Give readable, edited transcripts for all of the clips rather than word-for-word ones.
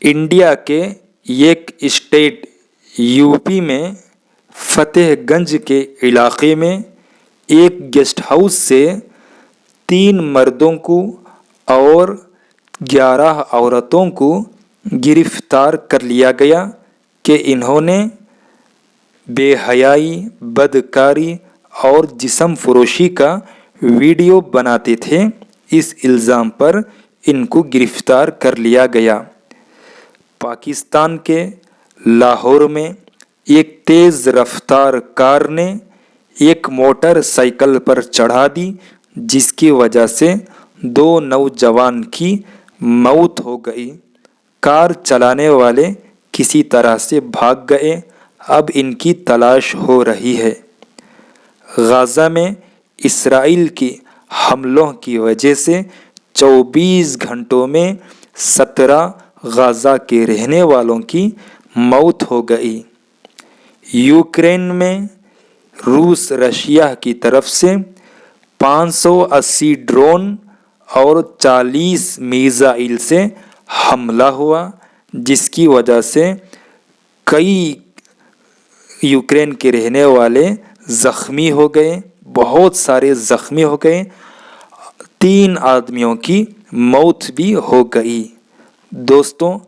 India के एक state UP में फतेहगंज के इलाके में एक गेस्ट हाउस से 3 मर्दों को और 11 औरतों को गिरफ्तार कर लिया गया कि इन्होंने बेहयाई, बदकारी और जिस्म फरोशी का वीडियो बनाते थे। इस इल्ज़ाम पर इनको गिरफ्तार कर लिया गया। पाकिस्तान के लाहौर में एक तेज़ रफ्तार कार ने एक मोटरसाइकिल पर चढ़ा दी, जिसकी वजह से 2 नौजवान की मौत हो गई। कार चलाने वाले किसी तरह से भाग गए। अब इनकी तलाश हो रही है। गाज़ा में इसराइल की हमलों की वजह से 24 घंटों में 17 गाज़ा के रहने वालों की मौत हो गई। यूक्रेन में रूस रशिया की तरफ से 580 ड्रोन और 40 मिसाइल से हमला हुआ, जिसकी वजह से कई यूक्रेन के रहने वाले ज़ख्मी हो गए, बहुत सारे ज़ख्मी हो गए। 3 आदमियों की मौत भी हो गई। दोस्तों,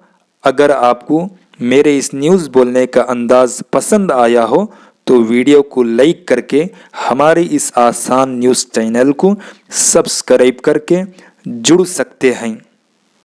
अगर आपको मेरे इस न्यूज़ बोलने का अंदाज़ पसंद आया हो तो वीडियो को लाइक करके हमारे इस आसान न्यूज़ चैनल को सब्सक्राइब करके जुड़ सकते हैं।